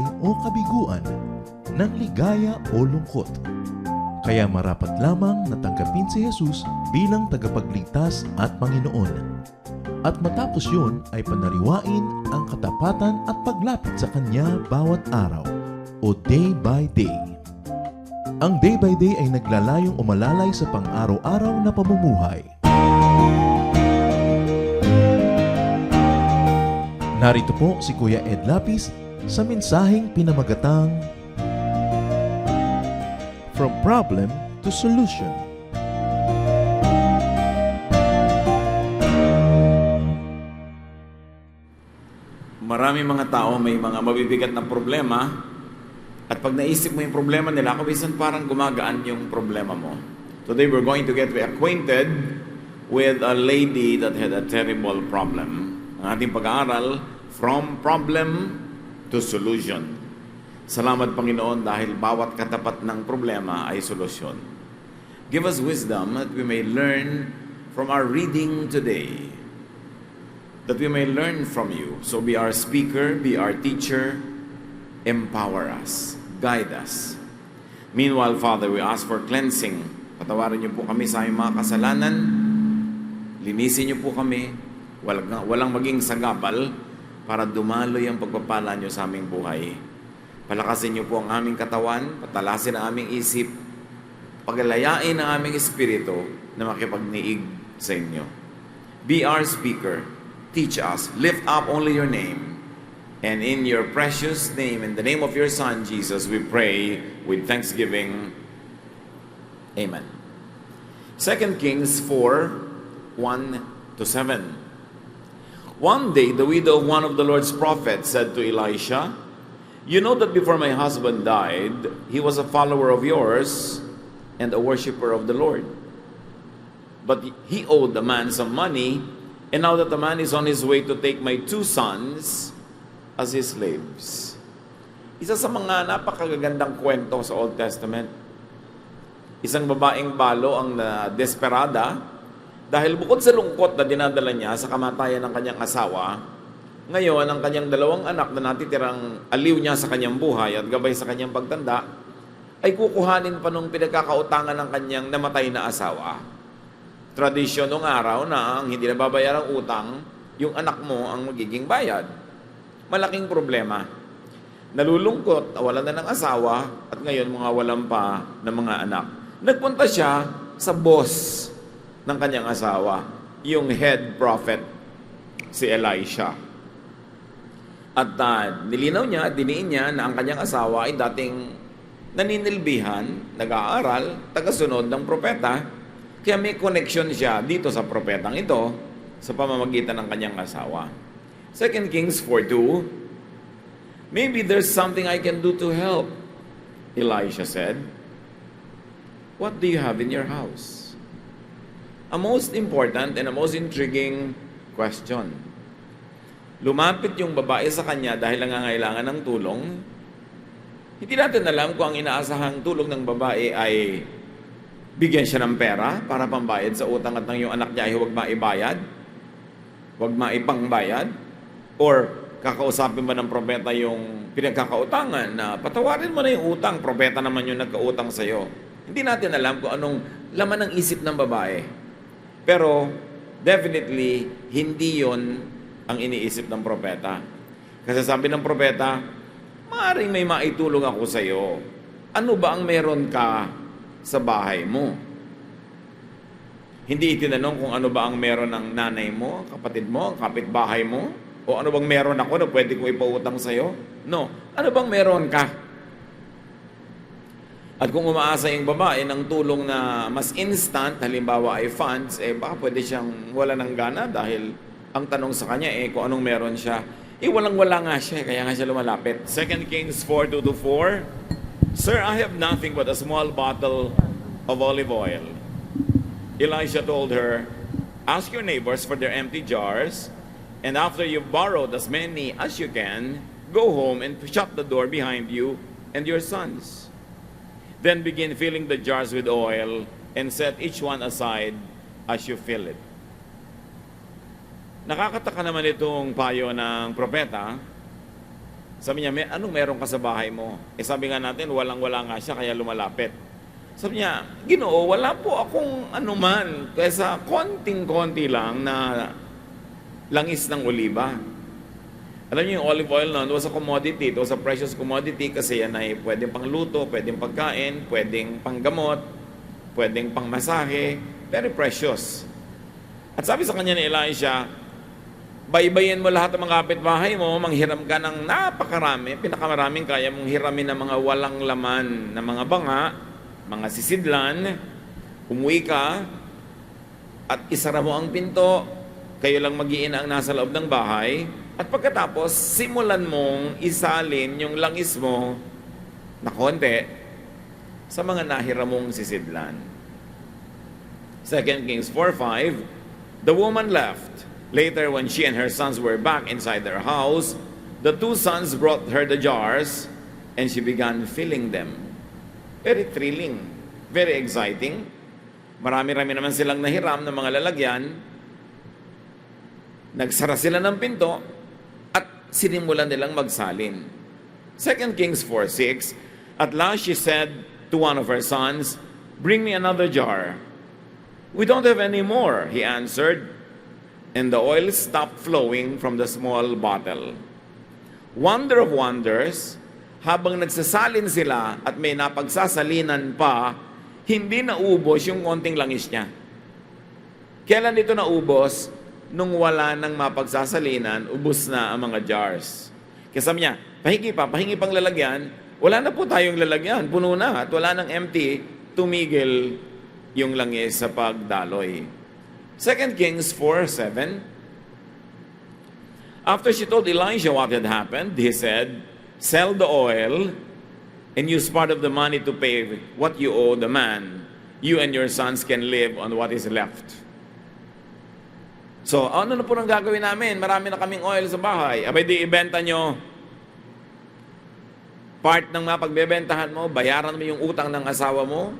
buhay o kabiguan, ng ligaya o lungkot. Kaya marapat lamang na tanggapin si Jesus bilang tagapagligtas at Panginoon. At matapos yun ay panariwain ang katapatan at paglapit sa Kanya bawat araw o day by day. Ang day by day ay naglalayong umalalay sa pang-araw-araw na pamumuhay. Narito po si Kuya Ed Lapis sa mensaheng pinamagatang From Problem to Solution. Marami mga tao may mga mabibigat na problema at pag naisip mo yung problema nila, kabisan parang gumagaan yung problema mo. Today we're going to get acquainted with a lady that had a terrible problem. Ang ating pag-aaral, From Problem to Solution. Salamat Panginoon dahil bawat katapat ng problema ay solusyon. Give us wisdom that we may learn from our reading today. That we may learn from you. So be our speaker, be our teacher, empower us, guide us. Meanwhile, Father, we ask for cleansing. Patawarin niyo po kami sa aming mga kasalanan. Linisin niyo po kami. Walang maging sagabal para dumaloy ang pagpapala niyo sa aming buhay. Palakasin niyo po ang aming katawan, patalasin ang aming isip, paglayain ang aming espiritu na makipagniig sa inyo. Be our speaker. Teach us. Lift up only your name. And in your precious name, in the name of your Son, Jesus, we pray with thanksgiving. Amen. 2 Kings 4:1-7. One day, the widow of one of the Lord's prophets said to Elisha, "You know that before my husband died, he was a follower of yours and a worshiper of the Lord. But he owed the man some money, and now that the man is on his way to take my 2 sons as his slaves." Isa sa mga napakagagandang kwento sa Old Testament. Isang babaeng balo ang desperada dahil bukod sa lungkot na dinadala niya sa kamatayan ng kanyang asawa, ngayon ang kanyang 2 anak na natitirang aliw niya sa kanyang buhay at gabay sa kanyang pagtanda ay kukuhanin pa nung pinagkakautangan ng kanyang namatay na asawa. Tradisyon nung araw na ang hindi nababayarang utang, yung anak mo ang magiging bayad. Malaking problema. Nalulungkot, wala na ng asawa, at ngayon mga walang pa ng mga anak. Nagpunta siya sa boss ng kanyang asawa, yung head prophet, si Elisha. At nilinaw niya, diniin niya na ang kanyang asawa ay dating naninilbihan, nag-aaral, tagasunod ng propeta. Kaya may connection siya dito sa propetang ito sa pamamagitan ng kanyang asawa. 2 Kings 4:2, "Maybe there's something I can do to help," Elisha said. "What do you have in your house?" A most important and a most intriguing question. Lumapit yung babae sa kanya dahil nangangailangan ng tulong. Hindi natin alam kung ang inaasahang tulong ng babae ay bigyan siya ng pera para pambayad sa utang at ng yung anak niya ay huwag maibayad, huwag maipangbayad, or kakausapin ba ng propeta yung pinagkakautangan na patawarin mo na yung utang, propeta naman yung nagkautang sa'yo. Hindi natin alam kung anong laman ng isip ng babae. Pero definitely, hindi yon ang iniisip ng propeta. Kasi sabi ng propeta, "Maaaring may maitulong ako sa iyo. Ano ba ang meron ka sa bahay mo?" Hindi itinanong kung ano ba ang meron ng nanay mo, kapatid mo, kapitbahay mo, o ano bang meron ako na pwede kong ipautang sa iyo. No. Ano bang meron ka? At kung umaasa yung babae ng tulong na mas instant, halimbawa ay funds, baka pwede siyang wala ng gana dahil ang tanong sa kanya kung anong meron siya. Walang-wala nga siya, kaya nga siya lumalapit. 2 Kings 4:2-4, "Sir, I have nothing but a small bottle of olive oil." Elisha told her, "Ask your neighbors for their empty jars, and after you've borrowed as many as you can, go home and shut the door behind you and your sons. Then begin filling the jars with oil and set each one aside as you fill it." Nakakataka naman itong payo ng propeta Sabi niya, anong meron ka sa bahay mo? Sabi nga natin, walang-wala nga siya, kaya lumalapit. Sabi niya, Ginoo, wala po akong anuman, kaysa konting-konti lang na langis ng oliba. Alam niyo, yung olive oil noon was a commodity. It was a precious commodity kasi yan ay pwedeng pangluto, pwedeng pagkain, pwedeng panggamot, pwedeng pangmasahe. Very precious. At sabi sa kanya ni Elisha, baybayin mo lahat ng mga kapitbahay mo, manghiram ka ng napakarami, pinakamaraming kaya mong hiramin ng mga walang laman na mga banga, mga sisidlan, umuwi ka, at isara mo ang pinto, kayo lang mag-iina ang nasa loob ng bahay, at pagkatapos, simulan mong isalin yung langis mo na konti sa mga nahiram mong sisidlan. 2 Kings 4:5, the woman left. Later, when she and her sons were back inside their house, the two sons brought her the jars, and she began filling them. Very thrilling, very exciting. Marami-rami naman silang nahiram ng mga lalagyan. Nagsara sila ng pinto, at sinimulan nilang magsalin. 2 Kings 4:6, at last she said to one of her sons, bring me another jar. We don't have any more, he answered. And the oil stopped flowing from the small bottle. Wonder of wonders, habang nagsasalin sila at may napagsasalinan pa, hindi naubos yung konting langis niya. Kailan dito naubos? Nung wala nang mapagsasalinan, ubos na ang mga jars. Kaya sabi niya, pahingi pang lalagyan, wala na po tayong lalagyan, puno na, at wala nang empty, tumigil yung langis sa pagdaloy. 2 Kings 4:7. After she told Elijah what had happened, he said, sell the oil and use part of the money to pay what you owe the man. You and your sons can live on what is left. So, ano na po nang gagawin namin? Marami na kaming oil sa bahay. Abay di ibenta nyo. Part ng mapagbebentahan mo, bayaran mo yung utang ng asawa mo,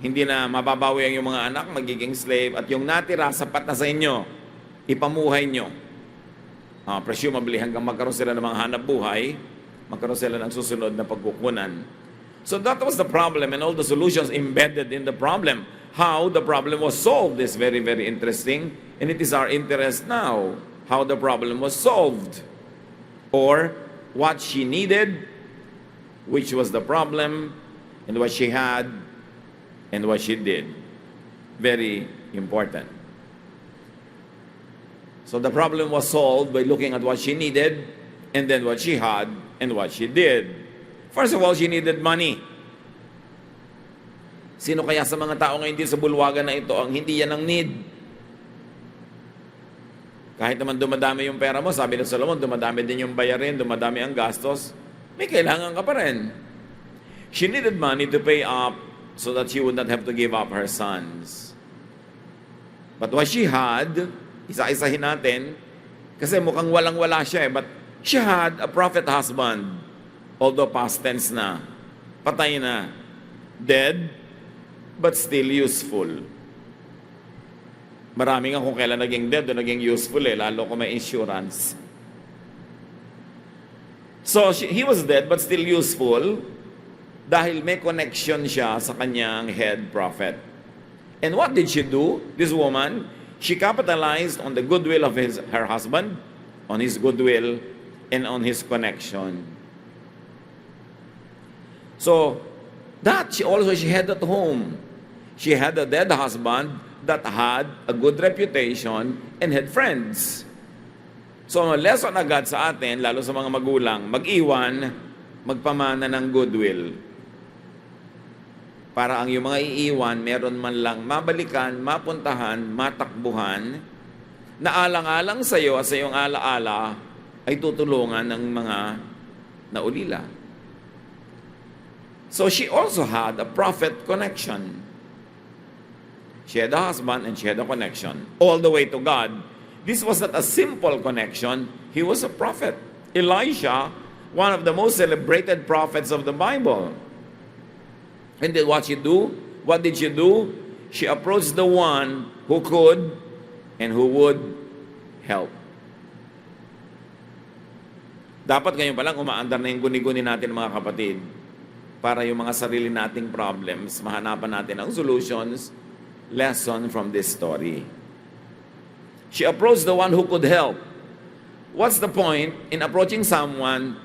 hindi na mababawi ang iyong mga anak, magiging slave, at yung natira, sapat na sa inyo, ipamuhay nyo. Presumably, hanggang magkaroon sila ng mga hanap buhay, magkaroon sila ng susunod na pagkukunan. So that was the problem, and all the solutions embedded in the problem. How the problem was solved is very, very interesting, and it is our interest now, how the problem was solved, or what she needed, which was the problem, and what she had, and what she did. Very important. So the problem was solved by looking at what she needed, and then what she had, and what she did. First of all, she needed money. Sino kaya sa mga tao ngayon din sa bulwagan na ito ang hindi yan ang need? Kahit naman dumadami yung pera mo, sabi ng Solomon, dumadami din yung bayarin, dumadami ang gastos, may kailangan ka pa rin. She needed money to pay up so that she would not have to give up her sons. But what she had, isa-isahin natin, kasi mukhang walang-wala siya but she had a prophet husband, although past tense na, patay na, dead, but still useful. Marami nga kung kailan naging dead o naging useful lalo kung may insurance. So, he was dead but still useful, dahil may connection siya sa kanyang head prophet. And what did she do? This woman, she capitalized on the goodwill of her husband, on his goodwill, and on his connection. So, that she had at home. She had a dead husband that had a good reputation and had friends. So, ang lesson agad sa atin, lalo sa mga magulang, mag-iwan, magpamana ng goodwill. Para ang iyong mga iiwan, meron man lang mabalikan, mapuntahan, matakbuhan, na alang-alang sa iyo at sa iyong alaala ay tutulungan ng mga naulila. So she also had a prophet connection. She had a husband and she had a connection all the way to God. This was not a simple connection. He was a prophet. Elisha, one of the most celebrated prophets of the Bible. And then what she do? What did she do? She approached the one who could and who would help. Dapat ngayon pa lang umaandar na yung guni-guni natin mga kapatid para yung mga sarili nating problems, mahanapan natin ang solutions, lesson from this story. She approached the one who could help. What's the point in approaching someone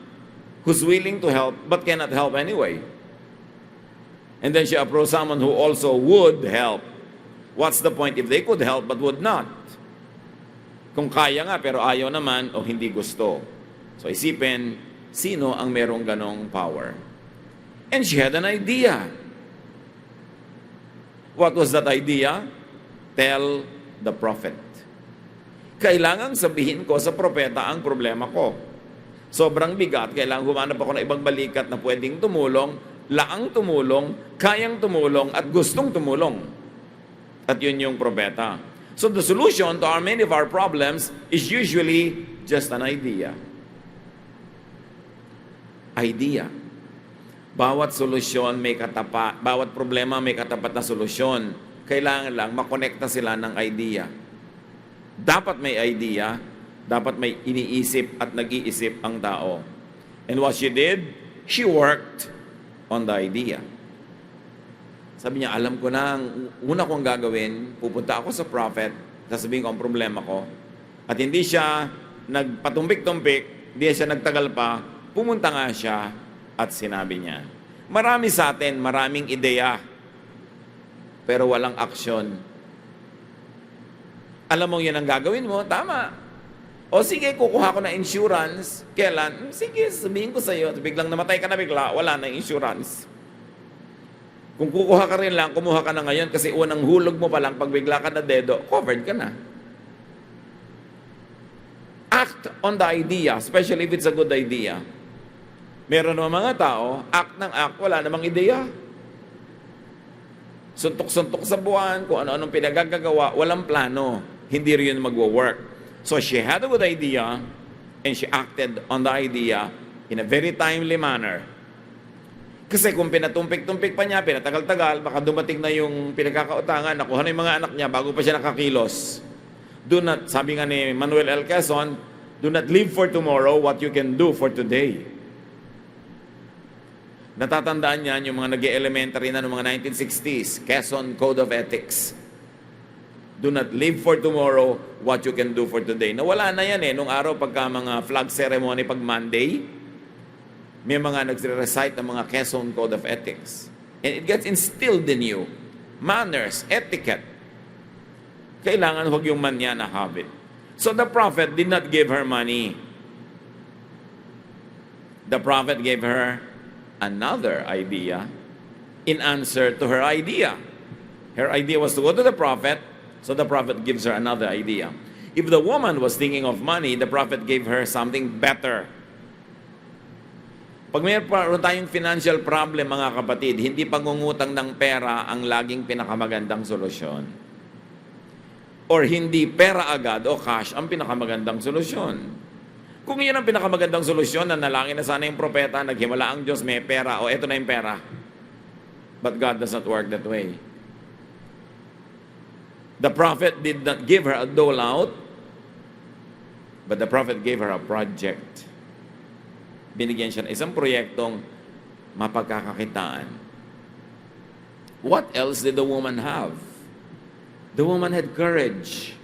who's willing to help but cannot help anyway? And then she approached someone who also would help. What's the point if they could help but would not? Kung kaya nga pero ayaw naman o hindi gusto. So isipin, sino ang merong ganong power? And she had an idea. What was that idea? Tell the prophet. Kailangang sabihin ko sa propeta ang problema ko. Sobrang bigat, kailangan humanap ako ng ibang balikat na pwedeng tumulong, laang tumulong, kayang tumulong, at gustong tumulong. At yun yung propeta. So the solution to many of our problems is usually just an idea. Idea. Bawat solusyon may katapat, bawat problema may katapat na solusyon. Kailangan lang makonekta sila ng idea. Dapat may idea, dapat may iniisip at nag-iisip ang tao. And what she did, she worked on the idea. Sabi niya, alam ko na, ang una kong gagawin, pupunta ako sa prophet, sasabihin ko ang problema ko. At hindi siya nagpatumpik-tumpik, hindi siya nagtagal pa, pumunta nga siya at sinabi niya. Marami sa atin, maraming ideya, pero walang aksyon. Alam mo yun ang gagawin mo, tama. O sige, kukuha ko na insurance. Kailan? Sige, sabihin ko sa iyo, biglang namatay ka na bigla, wala na insurance. Kung kukuha ka rin lang, kumuha ka na ngayon kasi unang hulog mo pa lang, pag bigla ka na dedo, covered ka na. Act on the idea, especially if it's a good idea. Meron naman mga tao, act ng act, wala namang ideya. Suntok-suntok sa buwan, kung ano-anong pinagagagawa, walang plano. Hindi rin yun magwo-work. So she had a good idea, and she acted on the idea in a very timely manner. Kasi kung pinatumpik-tumpik pa niya, pinatagal-tagal, baka dumating na yung pinagkakautangan, nakuha na yung mga anak niya bago pa siya nakakilos. Do not, sabi nga ni Manuel L. Quezon, do not live for tomorrow what you can do for today. Natatandaan niyan yung mga nag-elementary na noong mga 1960s, Quezon Code of Ethics. Do not live for tomorrow what you can do for today. Nawala na yan nung araw pagka mga flag ceremony pag Monday, may mga nagre-recite ng mga Quezon Code of Ethics. And it gets instilled in you. Manners, etiquette. Kailangan huwag yung manya na habit. So the prophet did not give her money. The prophet gave her another idea in answer to her idea. Her idea was to go to the prophet, so the prophet gives her another idea. If the woman was thinking of money, the prophet gave her something better. Pag mayroon tayong financial problem, mga kapatid, hindi pangungutang ng pera ang laging pinakamagandang solusyon. Or hindi pera agad o cash ang pinakamagandang solusyon. Kung yun ang pinakamagandang solusyon, nanalangin na sana yung propeta, naghimala ang Diyos, may pera, o eto na yung pera. But God does not work that way. The prophet did not give her a dole out, but the prophet gave her a project. Binigyan siya ng isang proyektong mapagkakakitaan. What else did the woman have? The woman had courage.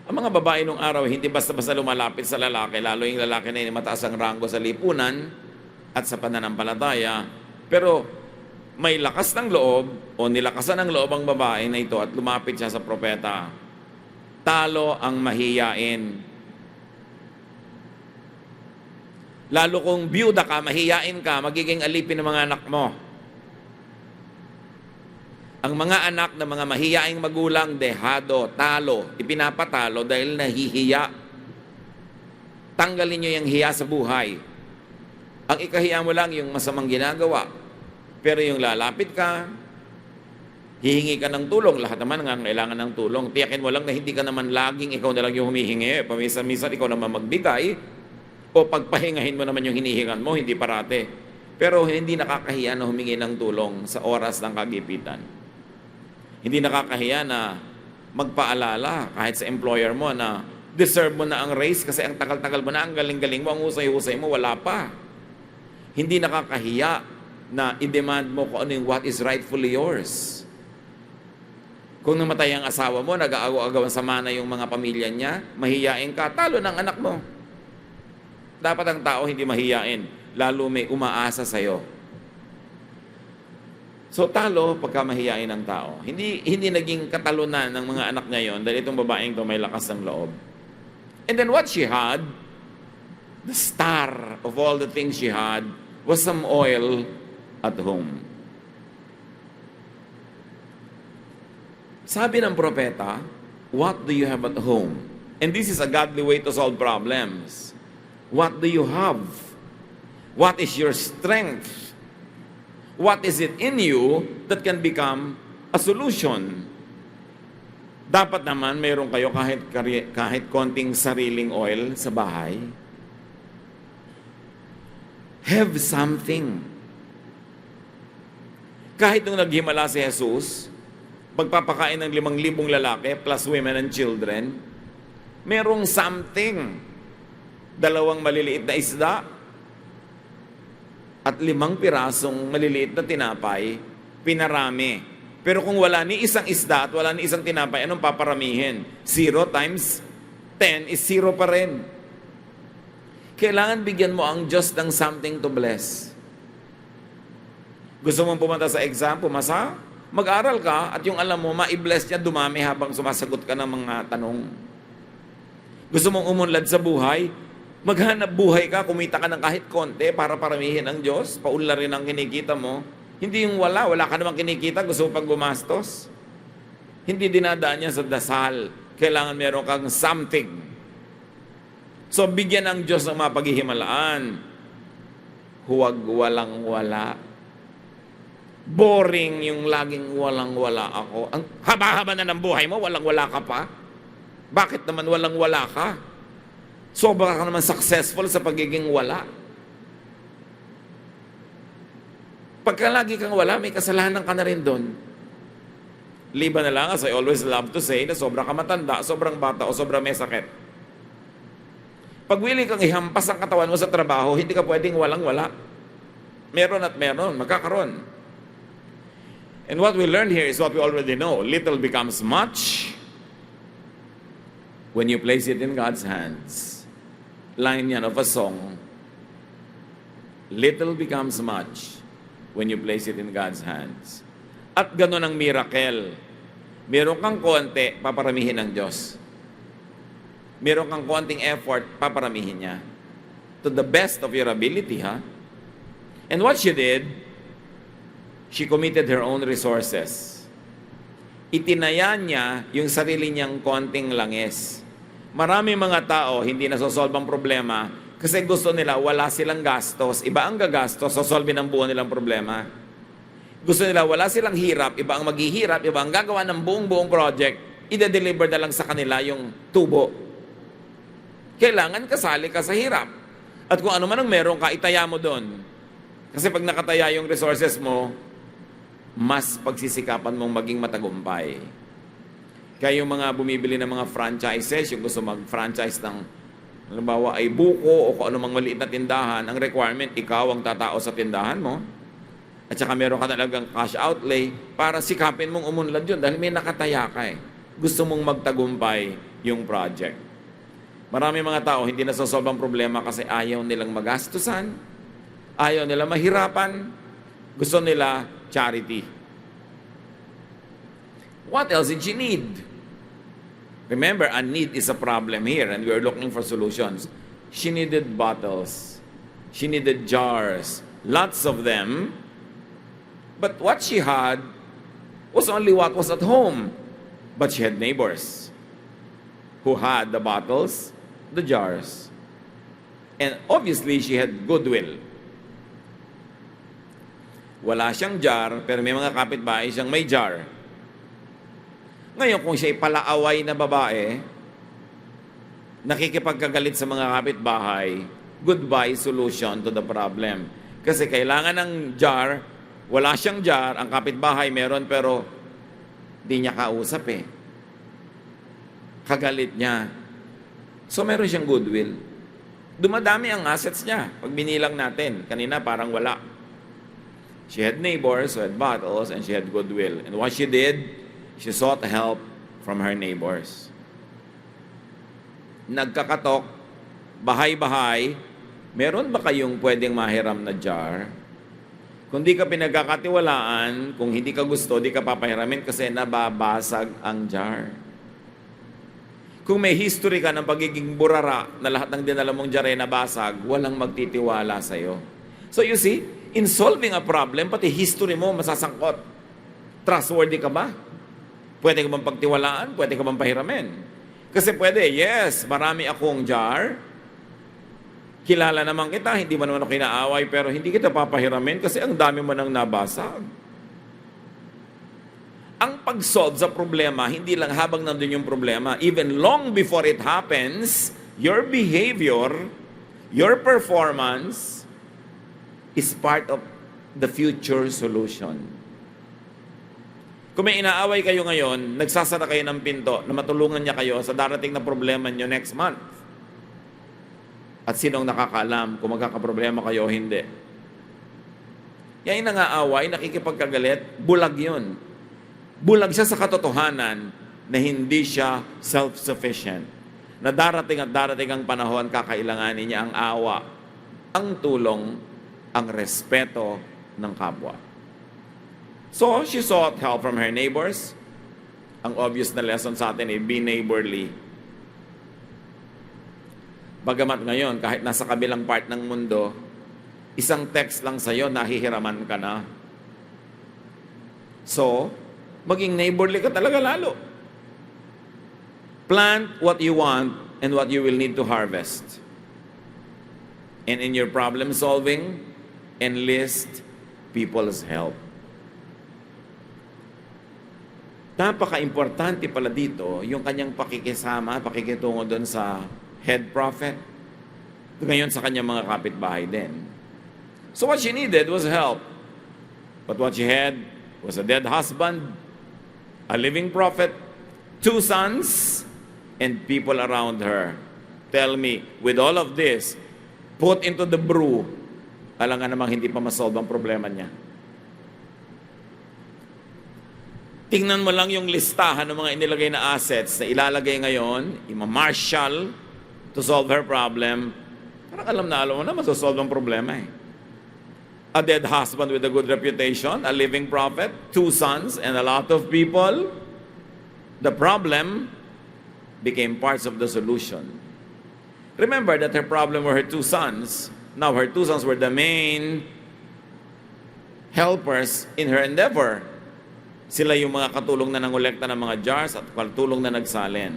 Ang mga babae nung araw, hindi basta-basta lumalapit sa lalaki, lalo yung lalaki na yun mataas ang ranggo sa lipunan at sa pananampalataya. Pero may lakas ng loob o nilakasan ng loob ang babae na ito at lumapit siya sa propeta. Talo ang mahiyain. Lalo kung byuda ka, mahiyain ka, magiging alipin ng mga anak mo. Ang mga anak ng mga mahiyaing magulang, dehado, talo, ipinapatalo dahil nahihiya. Tanggalin nyo yung hiya sa buhay. Ang ikahiya mo lang yung masamang ginagawa. Pero yung lalapit ka, hihingi ka ng tulong. Lahat naman nga kailangan ng tulong. Tiyakin mo lang na hindi ka naman laging ikaw na lang yung humihingi. Pamisa-misa ikaw naman magbigay. O pagpahingahin mo naman yung hinihingan mo, hindi parate. Pero hindi nakakahiya na humingi ng tulong sa oras ng kagipitan. Hindi nakakahiya na magpaalala kahit sa employer mo na Deserve mo na ang raise kasi ang tagal-tagal mo na, ang galing-galing mo, ang husay-husay mo, wala pa. Hindi nakakahiya na i-demand mo kung ano yung what is rightfully yours. Kung namatay ang asawa mo, nag-aagaw-agawan sa mana yung mga pamilya niya, mahiyain ka, talo ng anak mo. Dapat ang tao hindi mahiyain, lalo may umaasa sa'yo. So talo pagka mahiyain ang tao. Hindi naging katalunan ng mga anak ngayon dahil itong babaeng to may lakas ng loob. And then what she had, the star of all the things she had, was some oil at home. Sabi ng propeta, what do you have at home? And this is a godly way to solve problems. What do you have? What is your strength? What is it in you that can become a solution? Dapat naman mayroon kayo kahit konting sariling oil sa bahay. Have something. Kahit nung naghimala si Jesus, pagpapakain ng 5,000 lalaki plus women and children, merong something. 2 maliliit na isda at 5 pirasong maliliit na tinapay, pinarami. Pero kung wala ni isang isda at wala ni isang tinapay, anong paparamihin? 0 times 10 is 0 pa rin. Kailangan bigyan mo ang Diyos ng something to bless. Gusto mong pumunta sa exam, pumasa? Mag-aral ka at yung alam mo, ma-bless niya, dumami habang sumasagot ka ng mga tanong. Gusto mong umunlad sa buhay? Maghanap buhay ka, kumita ka ng kahit konti para paramihin ang Diyos, paunlarin ang kinikita mo. Hindi yung wala ka namang kinikita, gusto mo pang gumastos. Hindi dinadaan niya sa dasal. Kailangan meron kang something. So, bigyan ng Diyos ng mga paghihimalaan. Huwag walang-wala. Boring yung laging walang-wala ako. Ang haba-haba na ng buhay mo, walang-wala ka pa. Bakit naman walang-wala ka? Sobra ka naman successful sa pagiging wala. Pagka lagi kang wala, may kasalanan ka na rin doon. Liban na lang, as I always love to say, na sobra ka matanda, sobrang bata, o sobrang may sakit. Pag willing kang ihampas ang katawan mo sa trabaho, hindi ka pwedeng walang-wala. Meron at meron, magkakaroon. And what we learn here is what we already know. Little becomes much when you place it in God's hands. Line yan of a song. Little becomes much when you place it in God's hands. At ganun ang miracle. Meron kang konti, paparamihin ng Diyos. Meron kang konting effort, paparamihin niya. To the best of your ability, ha? And what she did, she committed her own resources. Itinaya niya yung sarili niyang konting langis. Marami mga tao hindi nasosolve ang problema kasi gusto nila wala silang gastos. Iba ang gagastos, sosolve ng buo nilang problema. Gusto nila wala silang hirap, iba ang maghihirap, iba ang gagawa ng buong project. Ide-deliver na lang sa kanila yung tubo. Kailangan kasali ka sa hirap. At kung ano man ang meron ka, itaya mo doon. Kasi pag nakataya yung resources mo, mas pagsisikapan mong maging matagumpay. Kaya yung mga bumibili ng mga franchises, yung gusto mag-franchise ng, halimbawa ay buko o kung ano mang maliit na tindahan, ang requirement, ikaw ang tatao sa tindahan mo. At saka meron ka talagang cash outlay para sikapin mong umunlad yun dahil may nakataya ka eh. Gusto mong magtagumpay yung project. Marami mga tao hindi nasosolve ang problema kasi ayaw nilang magastusan, ayaw nila mahirapan, gusto nila charity. What else did she need? Remember, a need is a problem here and we are looking for solutions. She needed bottles. She needed jars. Lots of them. But what she had was only what was at home. But she had neighbors who had the bottles, the jars. And obviously, she had goodwill. Wala siyang jar, pero may mga kapitbahay siyang may jar. Ngayon, kung siya'y palaaway na babae, nakikipagkagalit sa mga kapitbahay, goodbye solution to the problem. Kasi kailangan ng jar, wala siyang jar, ang kapitbahay meron, pero di niya kausap eh. Kagalit niya. So meron siyang goodwill. Dumadami ang assets niya. Pag binilang natin, kanina parang wala. She had neighbors who had battles and she had goodwill. And what she did, she sought help from her neighbors. Nagkakatok, bahay-bahay, meron ba kayong pwedeng mahiram na jar? Kung di ka pinagkakatiwalaan, kung hindi ka gusto, di ka papahiramin kasi nababasag ang jar. Kung may history ka ng pagiging burara na lahat ng dinala mong jar ay nabasag, walang magtitiwala sa'yo. So you see, in solving a problem, pati history mo masasangkot. Trustworthy ka ba? Pwede ka bang pagtiwalaan? Pwede ka bang pahiramin? Kasi pwede, yes, marami akong jar. Kilala naman kita, hindi mo naman ako kinaaway, pero hindi kita papahiramin kasi ang dami mo nang nabasag. Ang pag-solve sa problema, hindi lang habang nandun yung problema, even long before it happens, your behavior, your performance, is part of the future solution. Kung may inaaway kayo ngayon, nagsasara kayo ng pinto na matulungan niya kayo sa darating na problema niyo next month. At sinong nakakaalam kung magkakaproblema kayo o hindi? Yan yung nangaaway, nakikipagkagalit, bulag yun. Bulag siya sa katotohanan na hindi siya self-sufficient. Na darating at darating ang panahon, kakailanganin niya ang awa, ang tulong, ang respeto ng kapwa. So, she sought help from her neighbors. Ang obvious na lesson sa atin ay be neighborly. Bagamat ngayon, kahit nasa kabilang part ng mundo, isang text lang sa'yo, nahihiraman ka na. So, maging neighborly ka talaga lalo. Plant what you want and what you will need to harvest. And in your problem solving, enlist people's help. Napaka-importante pala dito yung kanyang pakikisama, pakikitungo doon sa head prophet. Ngayon sa kanyang mga kapitbahay din. So what she needed was help. But what she had was a dead husband, a living prophet, 2 sons, and people around her. Tell me, with all of this, put into the brew, alam nga namang hindi pa masolve ang problema niya. Tingnan mo lang yung listahan ng mga inilagay na assets na ilalagay ngayon, ima-marshal to solve her problem. Parang alam mo na masosolve ang problema eh. A dead husband with a good reputation, a living prophet, 2 sons, and a lot of people. The problem became parts of the solution. Remember that her problem were her 2 sons. Now her 2 sons were the main helpers in her endeavor. Sila yung mga katulong na nangolekta ng mga jars at katulong na nagsalin.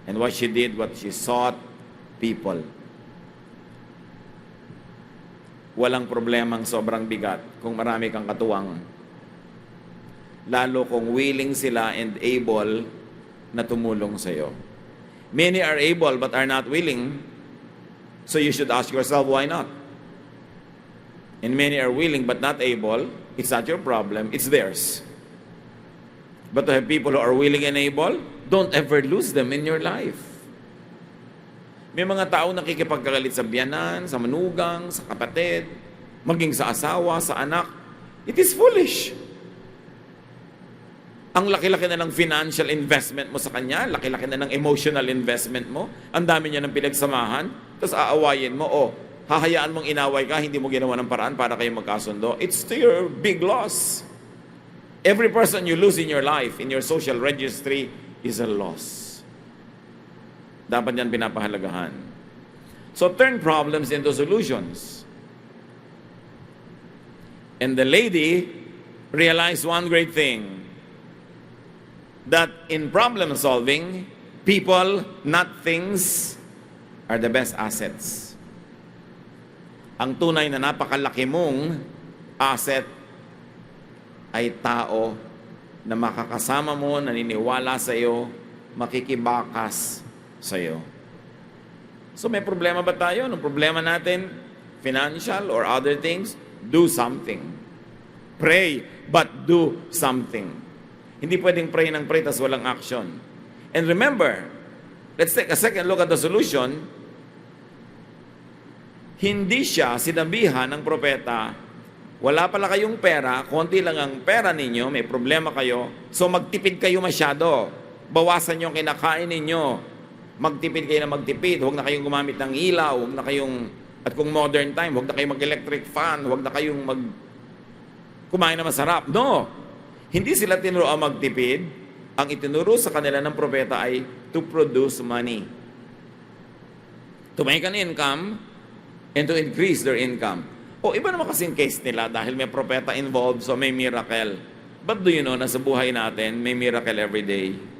And what she did, what she sought, people. Walang problemang sobrang bigat kung marami kang katuwang. Lalo kung willing sila and able na tumulong sa iyo. Many are able but are not willing. So you should ask yourself, why not? And many are willing but not able. It's not your problem, it's theirs. But to have people who are willing and able, don't ever lose them in your life. May mga tao nakikipagkagalit sa biyanan, sa manugang, sa kapatid, maging sa asawa, sa anak. It is foolish. Ang laki-laki na ng financial investment mo sa kanya, laki-laki na ng emotional investment mo, ang dami niya ng pinagsamahan, tapos aawayin mo, hahayaan mong inaway ka, hindi mo ginawa ng paraan para kayo magkasundo. It's to your big loss. Every person you lose in your life, in your social registry, is a loss. Dapat yan pinapahalagahan. So turn problems into solutions. And the lady realized one great thing, that in problem solving, people, not things, are the best assets. Ang tunay na napakalaki mong asset ay tao na makakasama mo, naniniwala sa iyo, makikibakas sa iyo. So may problema ba tayo? Anong problema natin? Financial or other things? Do something. Pray, but do something. Hindi pwedeng pray ng pray tas walang action. And remember, let's take a second look at the solution. Hindi siya sinabihan ng propeta, wala pala kayong pera, konti lang ang pera ninyo, may problema kayo, so magtipid kayo masyado. Bawasan yung kinakain ninyo. Magtipid kayo na magtipid. Huwag na kayong gumamit ng ilaw. Huwag na kayong, at kung modern time, huwag na kayong mag-electric fan. Huwag na kayong kumain na masarap. No! Hindi sila tinuro ang magtipid. Ang itinuro sa kanila ng propeta ay to produce money. To make an income and to increase their income. O, iba naman kasing case nila dahil may propeta involved, so may miracle. But do you know na sa buhay natin, may miracle every day?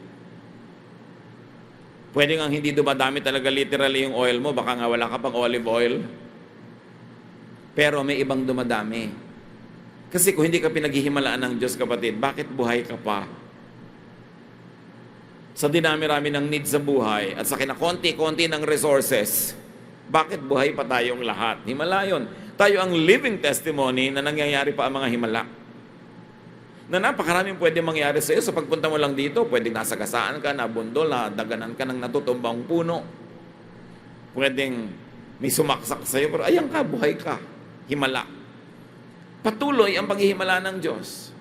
Pwede nga hindi dumadami talaga literally yung oil mo, baka nga wala ka pang olive oil. Pero may ibang dumadami. Kasi kung hindi ka pinaghihimalaan ng Diyos, kapatid, bakit buhay ka pa? Sa dinami-rami ng needs sa buhay at sa kinakonti-konti ng resources, bakit buhay pa tayong lahat? Himala yun. Tayo ang living testimony na nangyayari pa ang mga himala. Na napakaraming pwede mangyari sa iyo sa pagpunta mo lang dito. Pwedeng nasagasaan ka, nabundol, daganan ka ng natutumbang puno. Pwedeng may sumaksak sa iyo, pero ayan ka, buhay ka. Himala. Patuloy ang paghihimala ng Diyos.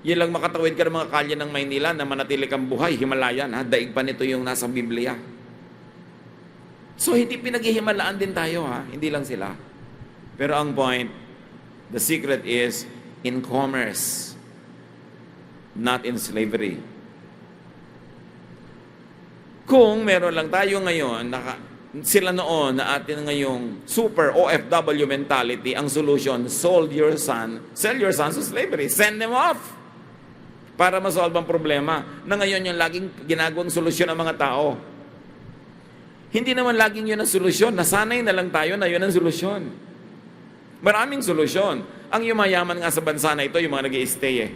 Yan lang makatawid ka ng mga kalye ng Maynila na manatili kang buhay. Himalayan, ha? Daig pa nito yung nasa Biblia. So, hindi pinaghihimalaan din tayo, ha? Hindi lang sila. Pero ang point, the secret is in commerce, not in slavery. Kung meron lang tayo ngayon, sila noon na atin ngayong super OFW mentality, ang solution, sell your sons to slavery. Send them off. Para masolve ang problema. Na ngayon yung laging ginagawang solusyon ng mga tao. Hindi naman laging yun ang solusyon. Nasanay na lang tayo na yun ang solusyon. Maraming solusyon. Ang yumayaman nga sa bansa na ito, yung mga nag-i-stay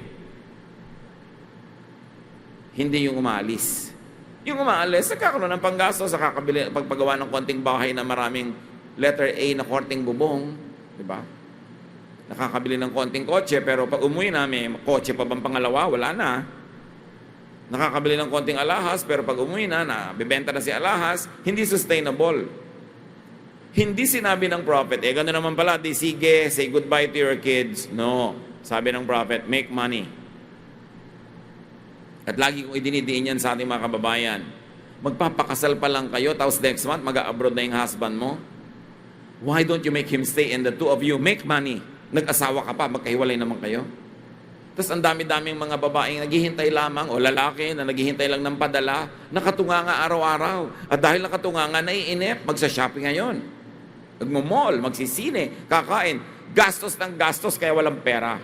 Hindi yung umaalis. Yung umaalis, nagkakaroon ng panggastos, pagpagawa ng konting bahay na maraming letter A na korting bubong. Diba? Nakakabili ng konting kotse, pero pag umuwi na, may kotse pa bang pangalawa? Wala na. Nakakabili ng konting alahas, pero pag umuwi na, bibenta na si alahas, hindi sustainable. Hindi sinabi ng prophet, gano'n naman pala, di sige, say goodbye to your kids. No. Sabi ng prophet, make money. At lagi kong idinidiin yan sa ating mga kababayan. Magpapakasal pa lang kayo, tapos next month, mag-a-abroad na yung husband mo. Why don't you make him stay and the two of you make money? Nag-asawa ka pa, magkahiwalay naman kayo. Tapos ang dami-daming mga babaeng naghihintay lamang, o lalaki na naghihintay lang ng padala, nakatunga nga araw-araw. At dahil nakatunga nga, naiinip, magsa-shopping ngayon. Magmumall, magsisine, kakain, gastos ng gastos kaya walang pera.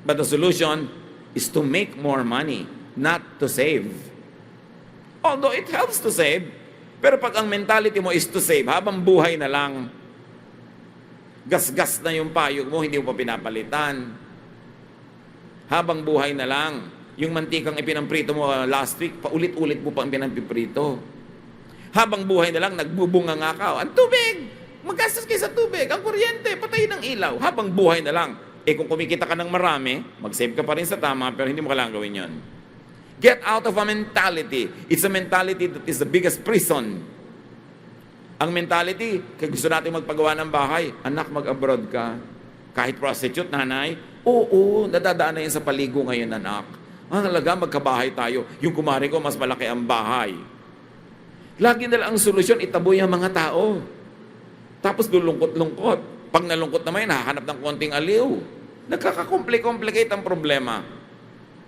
But the solution is to make more money, not to save. Although it helps to save, pero pag ang mentality mo is to save, habang buhay na lang, gas-gas na yung payog mo, hindi mo pa pinapalitan. Habang buhay na lang, yung mantikang ipinamprito mo last week, paulit-ulit mo pa ang pinampiprito. Habang buhay na lang, nagbubunga nga ka. Ang tubig! Magastos kayo sa tubig. Ang kuryente, patayin ng ilaw. Habang buhay na lang. Kung kumikita ka ng marami, mag-save ka pa rin sa tama, pero hindi mo kailangan gawin yun. Get out of a mentality. It's a mentality that is the biggest prison. Ang mentality, kaya gusto natin magpagawa ng bahay, anak, mag-abroad ka. Kahit prostitute, nanay, oo, nadadaan na yan sa paligo ngayon, anak. Ang halaga, magkabahay tayo. Yung kumari ko, mas malaki ang bahay. Lagi na lang ang solusyon, itaboy ang mga tao. Tapos lulungkot-lungkot. Pag nalungkot naman, hahanap ng konting aliw. Nagkakakomplicate ang problema.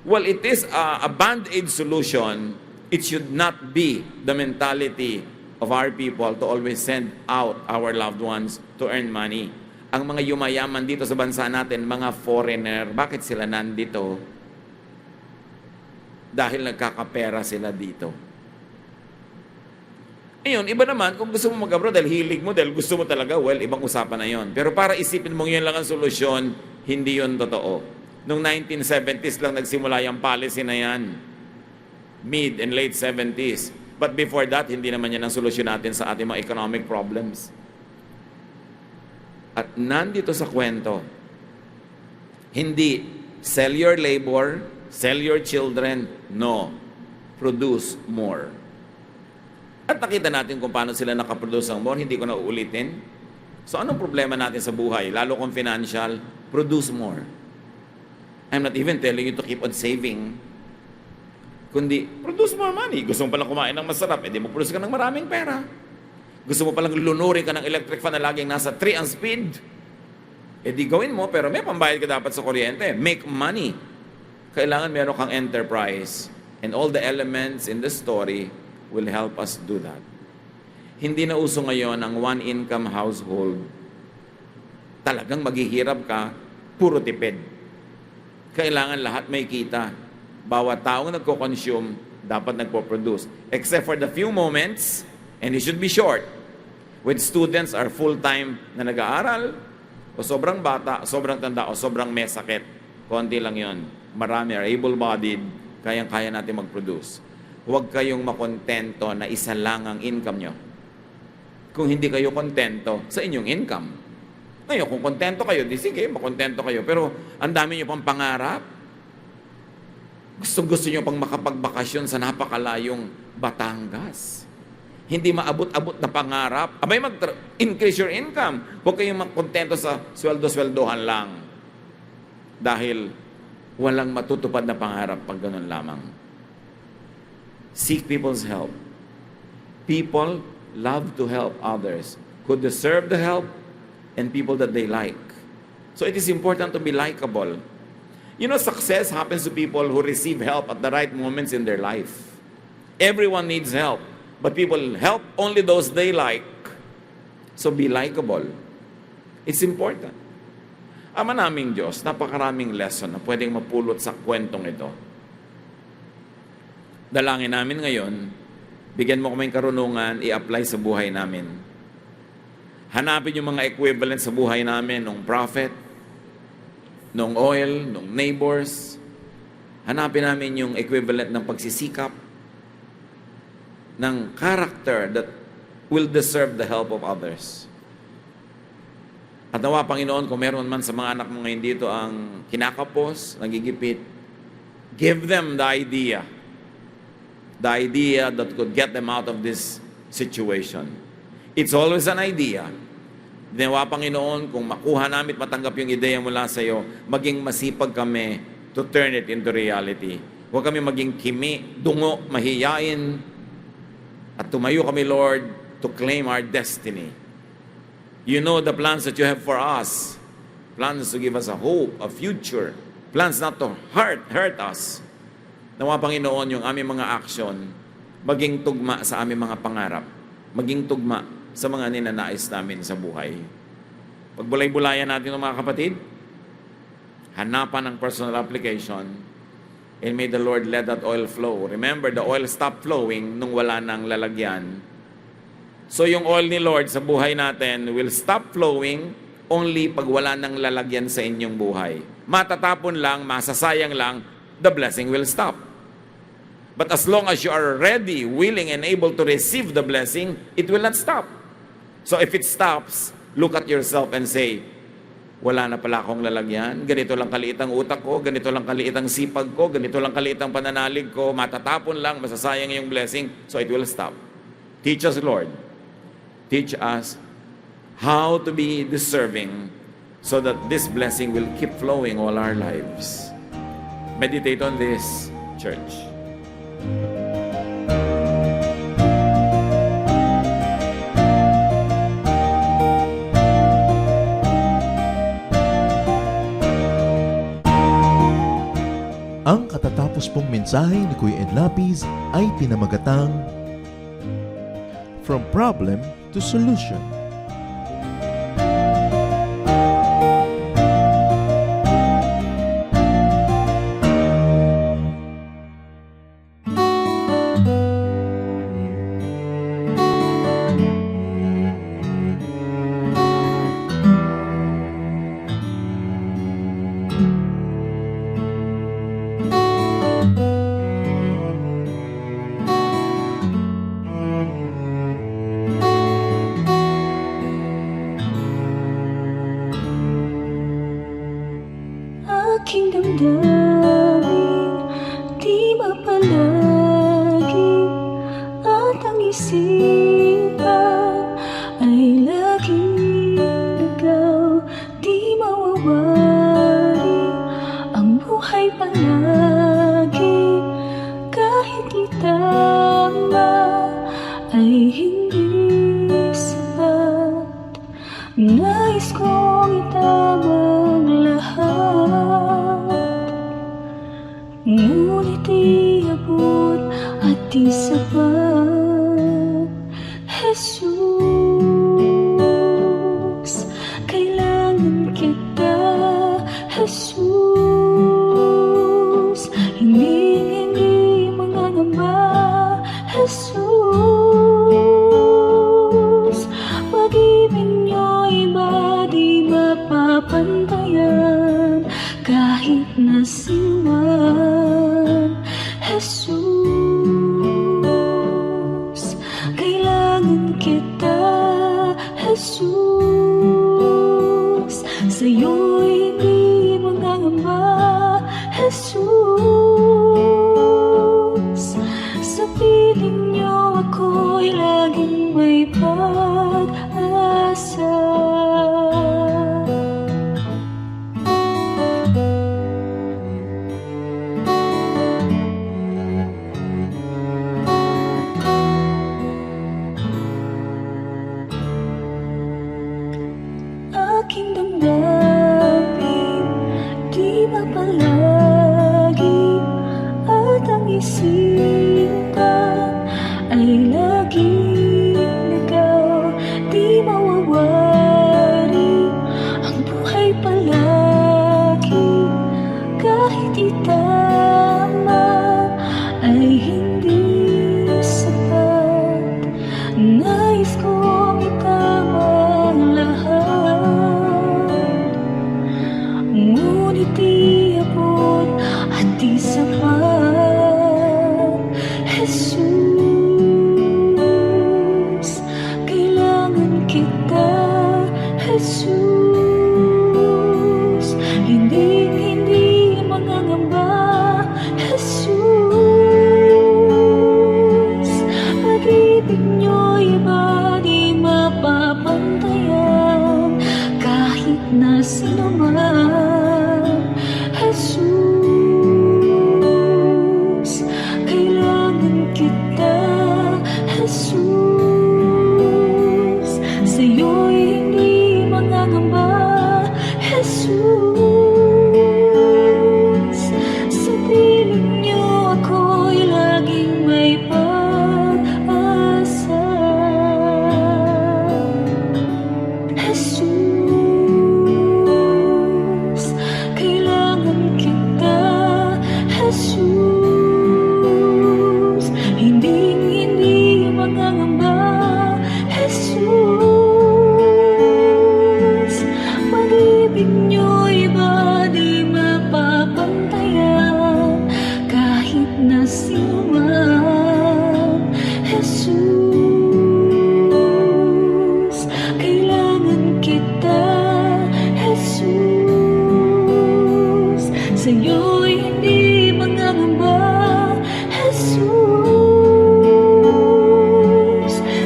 Well, it is a band-aid solution. It should not be the mentality of our people to always send out our loved ones to earn money. Ang mga yumayaman dito sa bansa natin, mga foreigner, bakit sila nandito? Dahil nagkakapera sila dito. Ayun, iba naman, kung gusto mo mag-abroad dahil hilig mo, dahil gusto mo talaga, well, ibang usapan na yon. Pero para isipin mong yun lang ang solusyon, hindi yun totoo. Noong 1970s lang nagsimula yung policy na yan. Mid and late 70s. But before that, hindi naman yan ang solusyon natin sa ating mga economic problems. At nandito sa kwento, hindi sell your labor, sell your children, no. produce more. At nakita natin kung paano sila nakaproduce ng more, hindi ko na uulitin. So anong problema natin sa buhay, lalo kung financial? Produce more. I'm not even telling you to keep on saving, kundi produce more money. Gusto mo palang kumain ng masarap, edi mag-produce ka ng maraming pera. Gusto mo palang lunurin ka ng electric fan na laging nasa 3 ang speed, edi gawin mo, pero may pambayad ka dapat sa kuryente. Make money. Kailangan meron kang enterprise. And all the elements in the story will help us do that. Hindi na uso ngayon ang one-income household. Talagang maghihirap ka, puro tipid. Kailangan lahat may kita. Bawat taong nagko-consume, dapat nagpo-produce. Except for the few moments, and it should be short, when students are full-time na nag-aaral, o sobrang bata, sobrang tanda, o sobrang may sakit. Konti lang yon. Marami are able-bodied, kayang-kaya natin mag-produce. Huwag kayong makontento na isa lang ang income nyo. Kung hindi kayo kontento sa inyong income. Ngayon, kung kontento kayo, di sige, makontento kayo. Pero ang dami nyo pang pangarap. Gusto nyo pang makapagbakasyon sa napakalayong Batangas. Hindi maabot-abot na pangarap. Abay, increase your income. Huwag kayong makontento sa sweldo-sweldohan lang. Dahil walang matutupad na pangarap pag ganun lamang. Seek people's help. People love to help others who deserve the help and people that they like. So it is important to be likable. You know, success happens to people who receive help at the right moments in their life. Everyone needs help, but people help only those they like. So be likable. It's important. Ama naming Diyos, napakaraming lesson na pwedeng mapulot sa kwentong ito. Dalangin namin ngayon, bigyan mo kaming karunungan, i-apply sa buhay namin. Hanapin yung mga equivalent sa buhay namin, nung prophet, nung oil, nung neighbors. Hanapin namin yung equivalent ng pagsisikap, ng character that will deserve the help of others. At nawa, Panginoon, kung meron man sa mga anak mo ngayon dito ang kinakapos, nagigipit, give them the idea that could get them out of this situation. It's always an idea. Nawa, Panginoon, kung makuha namin at matanggap yung ideya mula sa iyo, maging masipag kami to turn it into reality. Huwag kami maging kimi, dungo, mahiyain, at tumayo kami, Lord, to claim our destiny. You know the plans that you have for us. Plans to give us a hope, a future. Plans not to hurt us. Nawa, Panginoon, yung aming mga aksyon, maging tugma sa aming mga pangarap. Maging tugma sa mga ninanais namin sa buhay. Pagbulay-bulayan natin ng mga kapatid, hanapan ng personal application, and may the Lord let that oil flow. Remember, the oil stopped flowing nung wala nang lalagyan. So yung oil ni Lord sa buhay natin will stop flowing only pag wala nang lalagyan sa inyong buhay. Matatapon lang, masasayang lang, the blessing will stop. But as long as you are ready, willing, and able to receive the blessing, it will not stop. So if it stops, look at yourself and say, wala na pala akong lalagyan, ganito lang kaliit ang utak ko, ganito lang kaliit ang sipag ko, ganito lang kaliit ang pananalig ko, matatapon lang, masasayang yung blessing, so it will stop. Teach us, Lord. Teach us how to be deserving so that this blessing will keep flowing all our lives. Meditate on this, church. Ang katatapos pong mensahe ni Kuya Ed Lapis ay pinamagatang From Problem to Solution. Aking damdamin, di mapalagay isipan ay laging ligaw, di mawawari ang buhay palagi. Kahit itama ay hindi sapat, nais kong itama ang lahat. Ngunit iabot at di sapat. Jesus, kailangan kita. Jesus, hindi mangangamba. Jesus, pag-ibig niyo iba di mapapantayan kahit na sinuman. Jesus, kailangan kita. Jesus, sa'yo'y hindi mangangamba. Jesus, sa piling niyo ako'y laging may pag-asa. Aking damdamin, di mapalagi, at ang isipan ay laging ligaw, di mawawari ang buhay palagi. Kahit itama ay hindi sapat, nais kong itama ang lahat. Ngunit iabot at di sapat. Jesus, kailangan kita. Jesus, hindi mangangamba. Jesus, pag-ibig niyo iba di mapapantayan kahit na sino man. Jesus, kailangan kita. Jesus, sa'yo'y hindi mangangamba. Jesus, sa piling niyo ako'y laging may pag-asa. Jesus, kailangan kita. Jesus, hindi mangangamba. Jesus, pag-ibig niyo iba di mapapantayan kahit na sino man. Jesus, kailangan kita. Jesus, sa'yo'y hindi mangangamba. Jesus,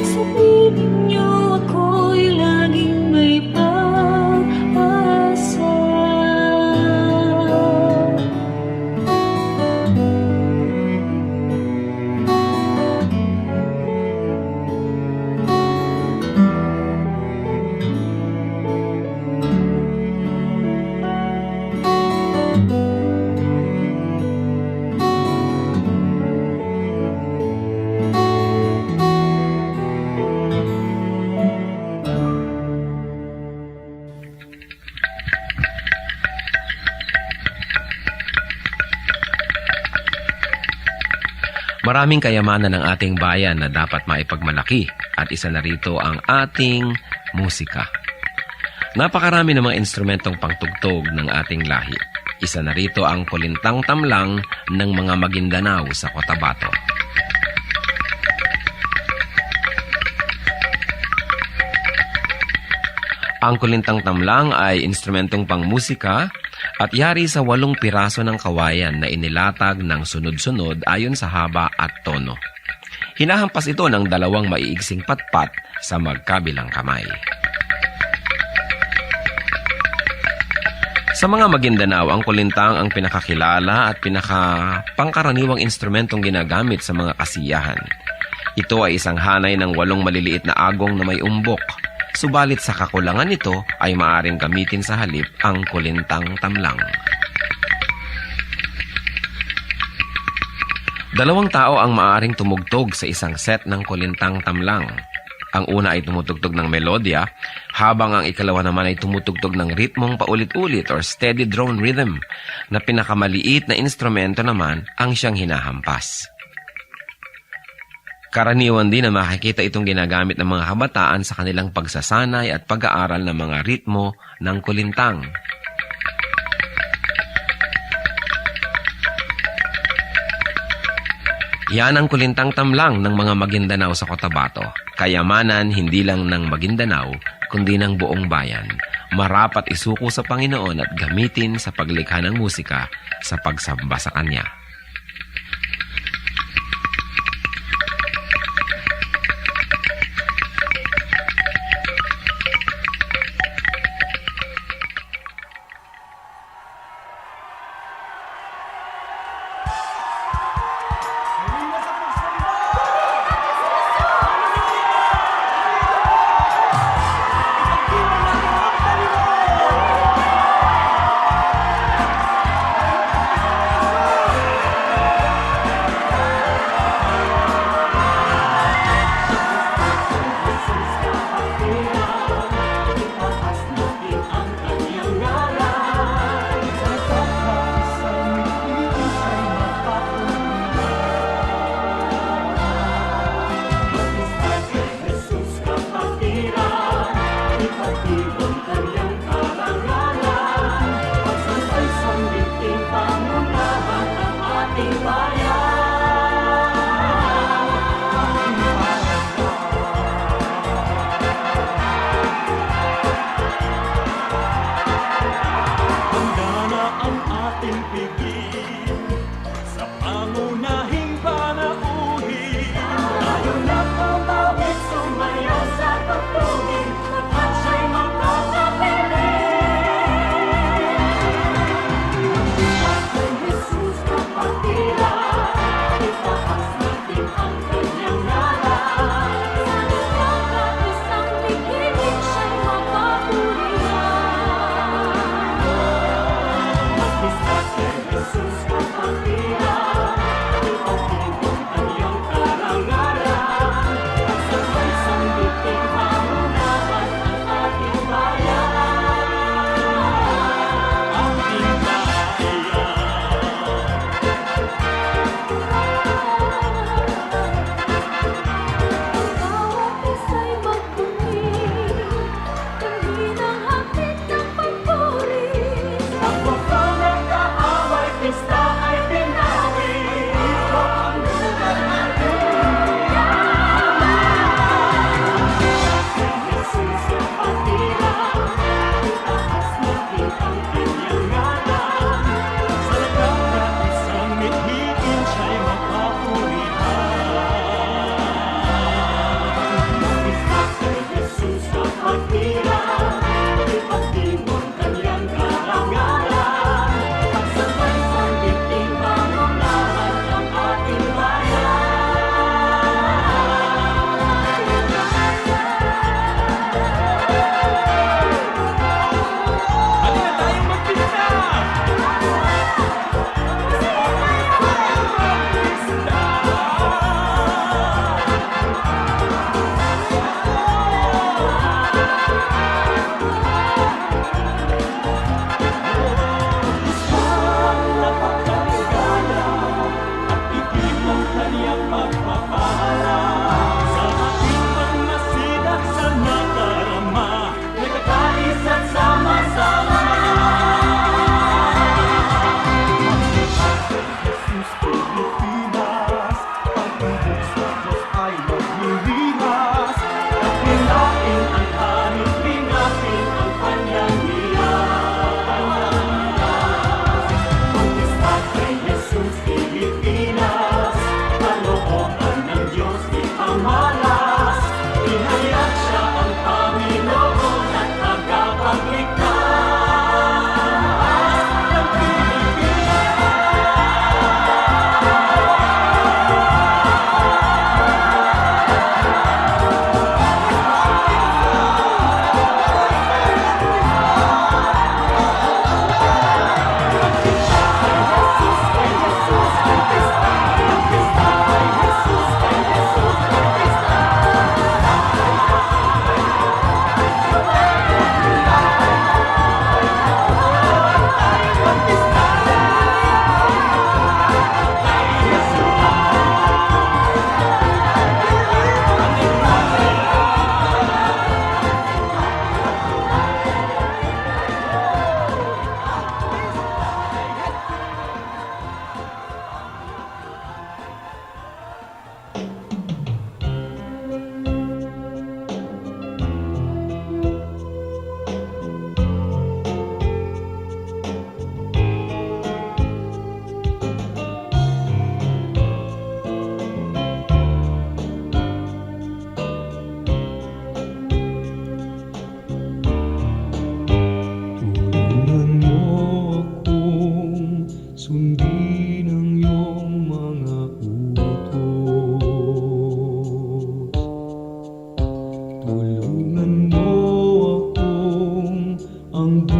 sa piling niyo ako'y laging may pag-asa. Maraming kayamanan ng ating bayan na dapat maipagmalaki at isa na rito ang ating musika. Napakarami ng mga instrumentong pangtugtog ng ating lahi. Isa na rito ang kulintang tamlang ng mga Maguindanao sa Cotabato. Ang kulintang tamlang ay instrumentong pangmusika at yari sa 8 piraso ng kawayan na inilatag ng sunod-sunod ayon sa haba at tono. Hinahampas ito ng dalawang maiigsing patpat sa magkabilang kamay. Sa mga Maguindanao, ang kulintang ang pinakakilala at pinakapangkaraniwang instrumentong ginagamit sa mga kasiyahan. Ito ay isang hanay ng 8 maliliit na agong na may umbok. Subalit sa kakulangan nito ay maaaring gamitin sa halip ang kulintang tamlang. 2 tao ang maaaring tumugtog sa isang set ng kulintang tamlang. Ang una ay tumutugtog ng melodya, habang ang ikalawa naman ay tumutugtog ng ritmong paulit-ulit or steady drone rhythm, na pinakamaliit na instrumento naman ang siyang hinahampas. Karaniwan din na makikita itong ginagamit ng mga kabataan sa kanilang pagsasanay at pag-aaral ng mga ritmo ng kulintang. Yan ang kulintang tamlang ng mga Maguindanao sa Cotabato. Kayamanan hindi lang ng Maguindanao, kundi ng buong bayan. Marapat isuko sa Panginoon at gamitin sa paglikha ng musika sa pagsamba sa Kanya. Jesus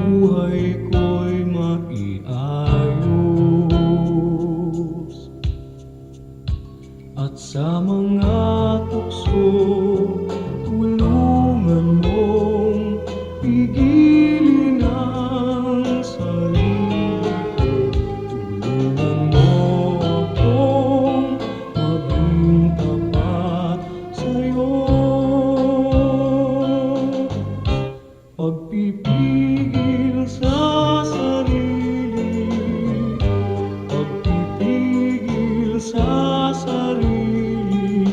buhay ko'y maiayos. At sa mga tukso, tulungan mong pigilin ang sarili ko. Tulungan mo akong maging tapat sa'yo. Pagpipigil sa sarili, pagpipigil sa sarili.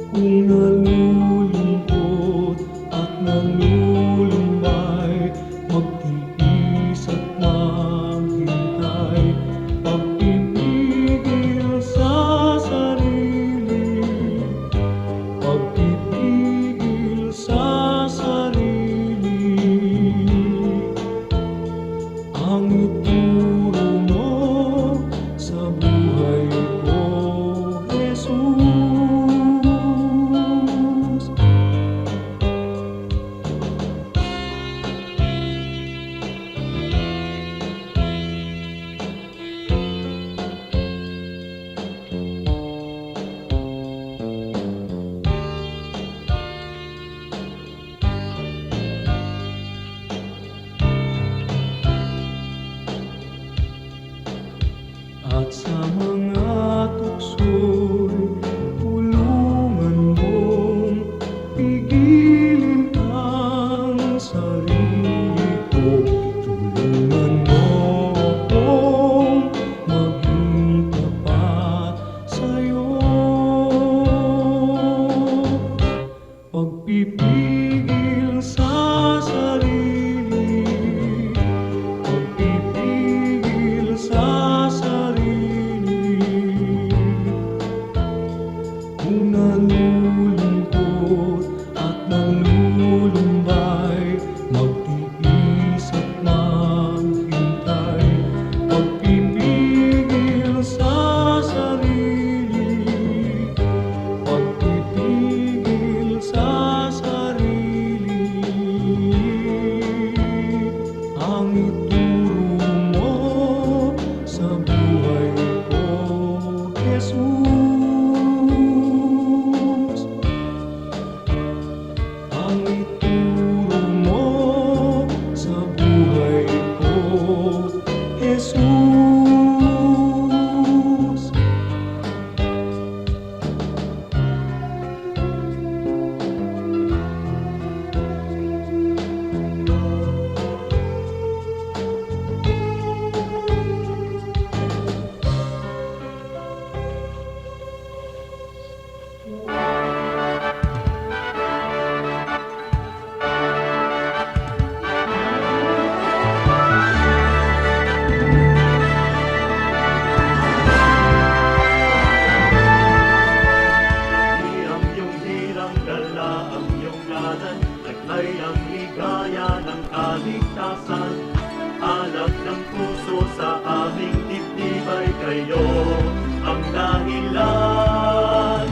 Kung nalulungkot at nalulumbay, magtiis at maghintay. Pagpipigil sa sarili, pagpipigil sa sarili. Ang ituro mo sa buhay ko, Jesus. At sa mga tukso'y tulungan mong pigilin ang sarili ko. Tulungan mo akong maging tapat sa'yo. Pagpipigil sa sarili, pagpipigil sa sarili. Kung nalulungkot at nalulumbay, magtiis at maghintay. Pagpipigil sa sarili, pagpipigil sa sarili. Ang ituro mo sa buhay ko, Jesus. Ang ituro mo sa buhay ko, Jesus. Ang iyong hirang dala, ang iyong ngalan, naglay ang ligaya ng kaligtasan. Alab ng puso sa aming dibdib ay kayo ang dahilan.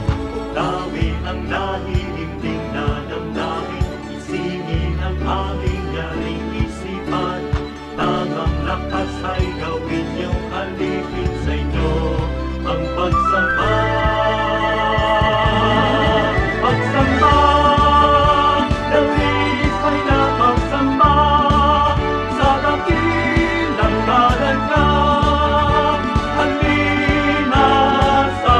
Tawin ang nahihimling na damdamin, isingin ang aming yaring isipan. Tamang lakas ay gawin niyong alipin sa inyo ang pagsamba. Pagsamba, dalis ay napagsamba sa dakilang ngalan niya. Halina sa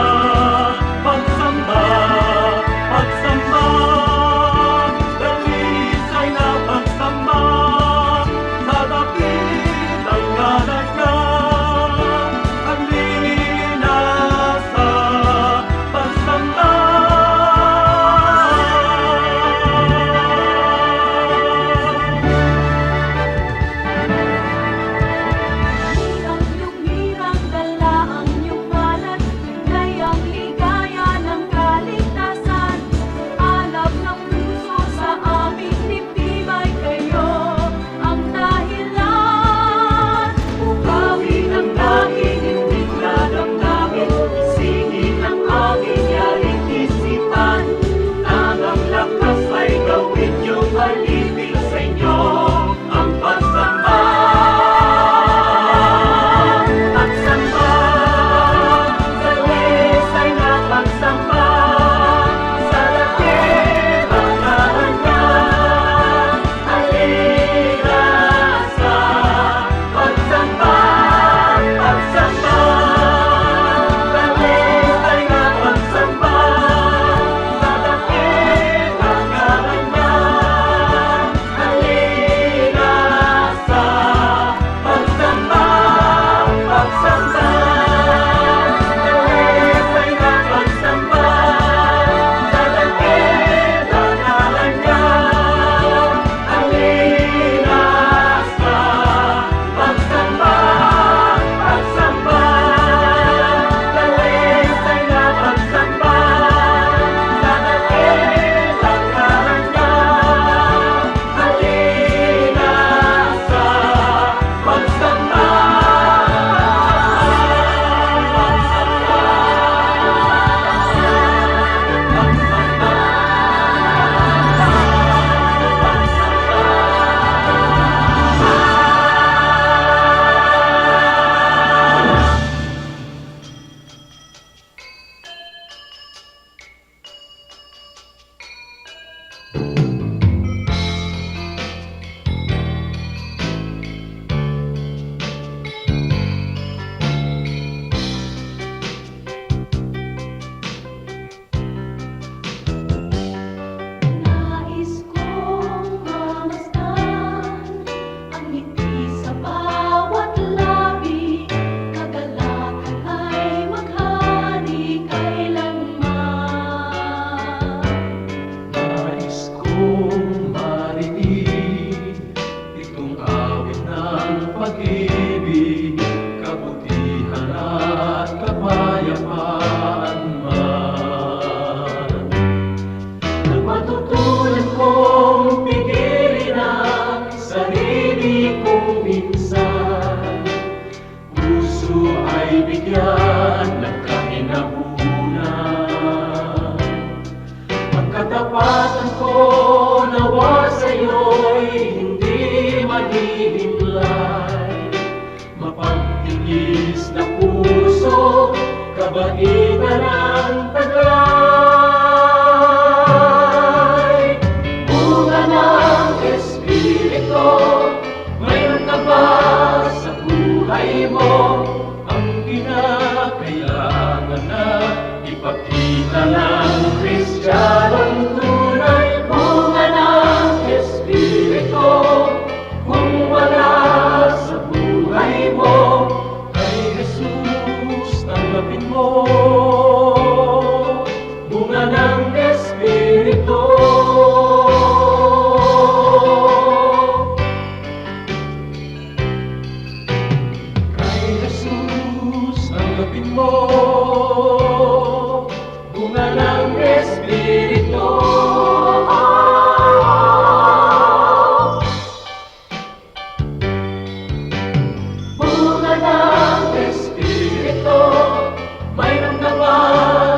pag-ibig, kabutihan at kapayapaan man. Nang matutunan kong pigilin ang sarili kong minsan, puso ay bigyan ng kahinahunan. Pagkatapatan ko nawa sa'yo'y hindi manihimlay, mapagtigis na puso, kabaitan ang taglay. Bunga ng Espiritu, mayroon ka ba sa buhay mo? Ang kinakailangan na ipakita ng Kristiyanong tunay. Bunga ng Espiritu, kung wala sa buhay mo, kay Jesus tanggapin mo. Bunga ng Espiritu. Kay Jesus tanggapin mo. Bunga ng Espiritu. Bunga ng Espiritu, mayroon ka ba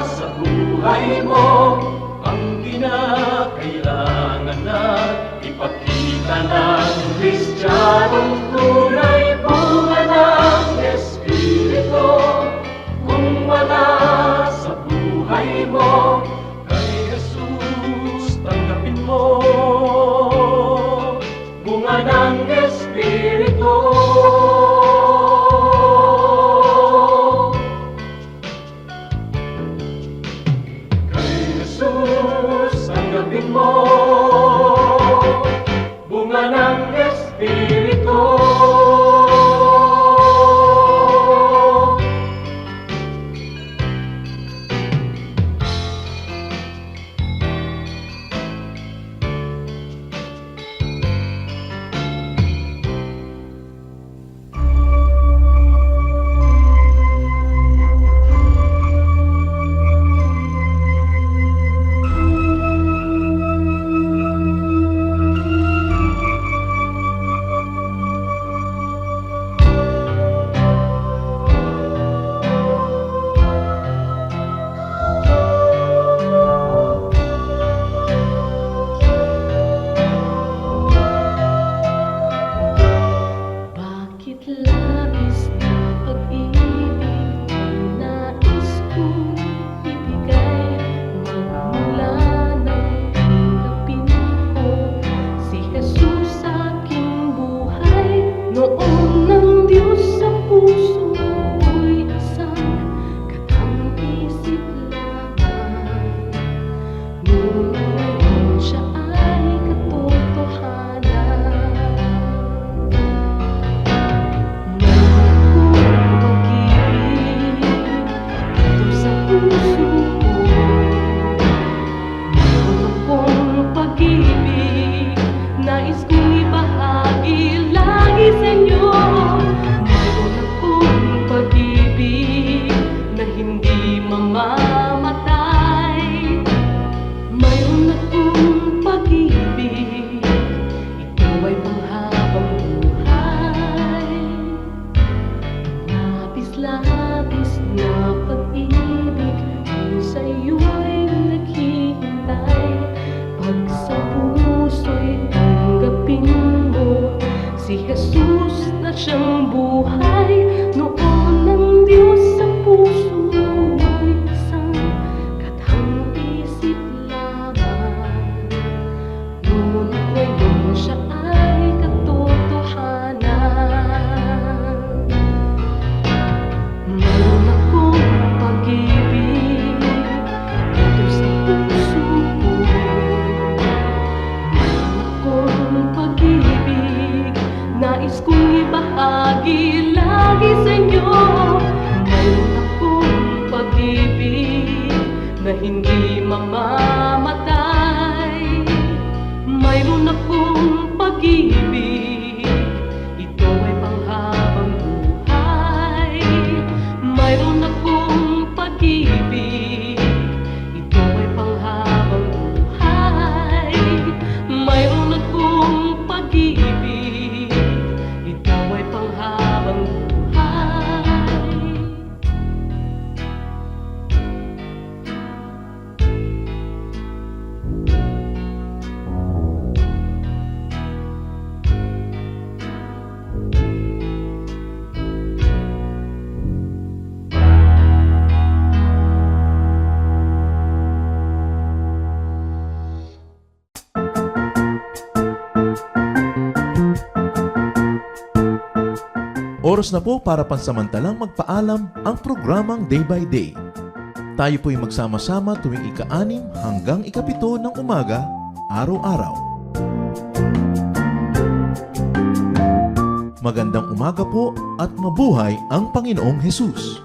sa buhay mo? Ang kinakailangan na ipakita ng Kristiyanong tunay. Bunga ng Espiritu, kung wala sa buhay mo, kay Jesus tanggapin mo. Bunga ng Espiritu. Kay Jesus tanggapin mo. Bunga ng Espiritu. Bakit labis na pag-ibig ang nais kong ibigay? Magmula nang tanggapin ko si Jesus sa aking buhay. Noon ng Diyos sa puso ko'y isang katang-isip lamang. Ngunit ngayon siya ay katotohanan. Nais kong ibahagi lagi sa inyo. Mayroon akong pag-ibig na hindi mamamatay. Mayroon akong pag-ibig, ito ay panghabang buhay. Labis-labis na pag-ibig kung sa'yo'y naghihintay. Pag sa puso'y tanggapin mo si Jesus na siyang buhay. Noon ng Diyos sa puso'y isang katang-isip lamang. Ngunit ngayon siya ay katotohanan. Mayroon akong pag-ibig dito sa puso ko. Mayroon akong pag-ibig, nais kong ibahagi lagi sa Oras na po para pansamantalang magpaalam ang programang Day by Day. Tayo po'y magsama-sama tuwing ika-6 hanggang ika-7 ng umaga, araw-araw. Magandang umaga po at mabuhay ang Panginoong Hesus!